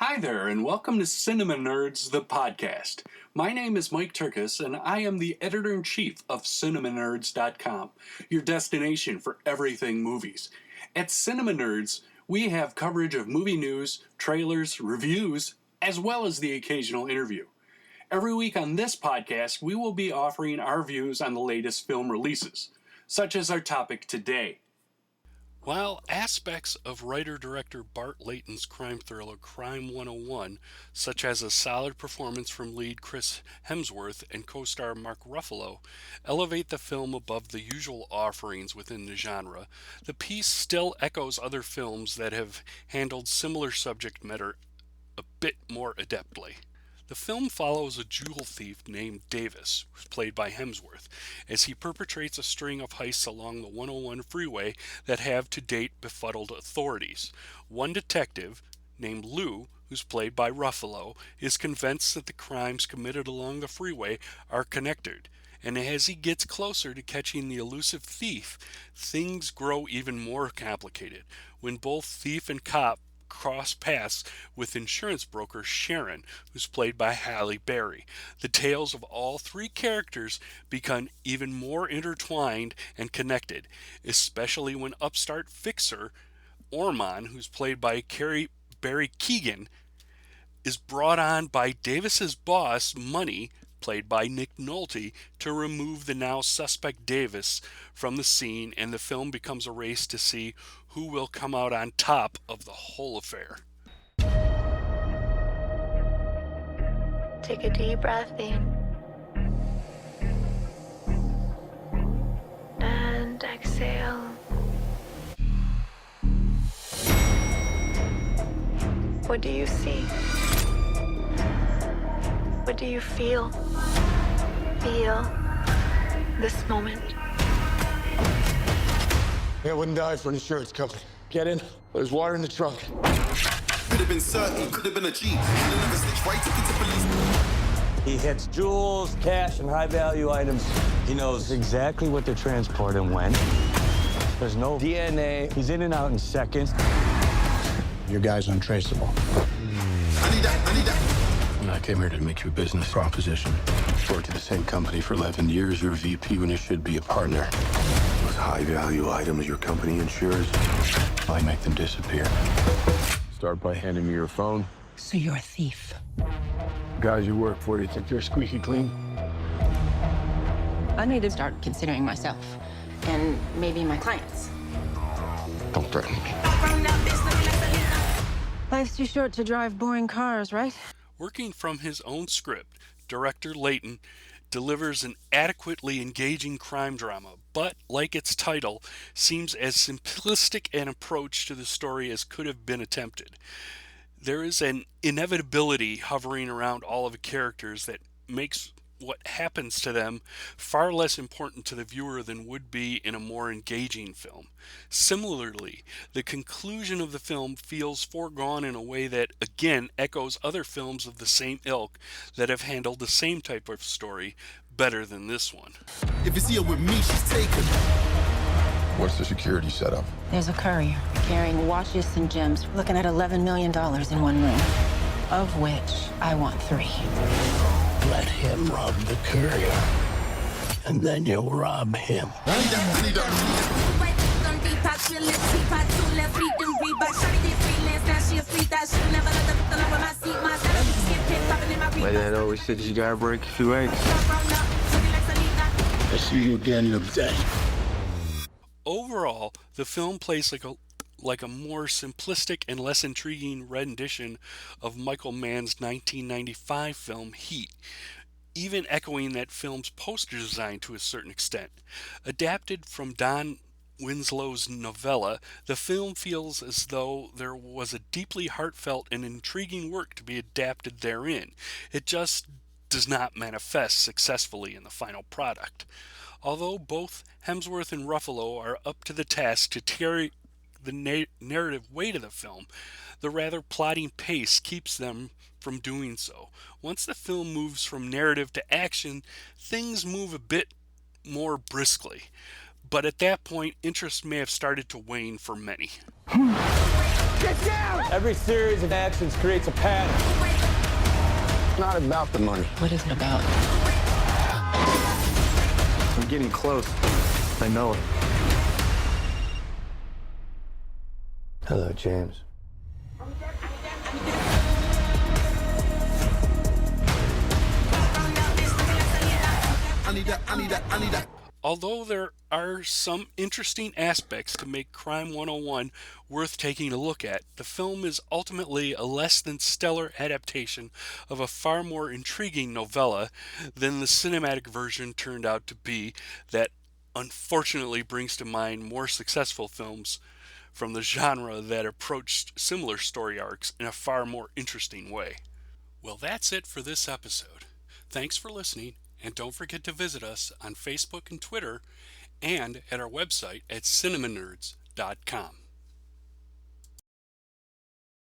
Hi there, and welcome to CinemaNerdz, the podcast. My name is Mike Tyrkus, and I am the editor-in-chief of CinemaNerdz.com, your destination for everything movies. At CinemaNerdz, we have coverage of movie news, trailers, reviews, as well as the occasional interview. Every week on this podcast, we will be offering our views on the latest film releases, such as our topic today. While aspects of writer-director Bart Layton's crime thriller Crime 101, such as a solid performance from lead Chris Hemsworth and co-star Mark Ruffalo, elevate the film above the usual offerings within the genre, the piece still echoes other films that have handled similar subject matter a bit more adeptly. The film follows a jewel thief named Davis, who's played by Hemsworth, as he perpetrates a string of heists along the 101 freeway that have to date befuddled authorities. One detective, named Lou, who's played by Ruffalo, is convinced that the crimes committed along the freeway are connected, and as he gets closer to catching the elusive thief, things grow even more complicated when both thief and cop cross paths with insurance broker Sharon, who's played by Halle Berry. The tales of all three characters become even more intertwined and connected, especially when upstart fixer Ormond, who's played by Barry Keoghan, is brought on by Davis's boss, Money, played by Nick Nolte, to remove the now suspect Davis from the scene, and the film becomes a race to see who will come out on top of the whole affair. Take a deep breath in and exhale. What do you see? What do you feel? Feel this moment. I wouldn't die for an insurance company. Get in. There's water in the trunk. Could have been certain, could have been a G. Could have never snitched, right? Took it to police. He hits jewels, cash, and high-value items. He knows exactly what they're transporting when. There's no DNA. He's in and out in seconds. Your guy's untraceable. I need that. I came here to make you a business proposition. Worked at the same company for 11 years. You're a VP when you should be a partner. Those high-value items your company insures. I make them disappear. Start by handing me your phone. So you're a thief? Guys you work for, you think they're squeaky clean? I need to start considering myself and maybe my clients. Don't threaten me. Life's too short to drive boring cars, right? Working from his own script, director Layton delivers an adequately engaging crime drama, but, like its title, seems as simplistic an approach to the story as could have been attempted. There is an inevitability hovering around all of the characters that makes what happens to them far less important to the viewer than would be in a more engaging film. Similarly, the conclusion of the film feels foregone in a way that, again, echoes other films of the same ilk that have handled the same type of story better than this one. If you see her with me, she's taken. What's the security setup? There's a courier carrying watches and gems, looking at $11 million in one room, of which I want 3. Let him rob the courier, and then you'll rob him. I need that. My dad always says you gotta break a few eggs. I see you again, you're dead. Overall, the film plays like a more simplistic and less intriguing rendition of Michael Mann's 1995 film Heat, even echoing that film's poster design to a certain extent. Adapted from Don Winslow's novella, the film feels as though there was a deeply heartfelt and intriguing work to be adapted therein. It just does not manifest successfully in the final product. Although both Hemsworth and Ruffalo are up to the task to carry the narrative weight of the film, the rather plodding pace keeps them from doing so. Once the film moves from narrative to action, things move a bit more briskly. But at that point, interest may have started to wane for many. Get down! Every series of actions creates a pattern. It's not about the money. What is it about? I'm getting close. I know it. Hello, James. I need that. Although there are some interesting aspects to make Crime 101 worth taking a look at, the film is ultimately a less than stellar adaptation of a far more intriguing novella than the cinematic version turned out to be, that unfortunately brings to mind more successful films from the genre that approached similar story arcs in a far more interesting way. Well, that's it for this episode. Thanks for listening, and don't forget to visit us on Facebook and Twitter, and at our website at CinemaNerdz.com.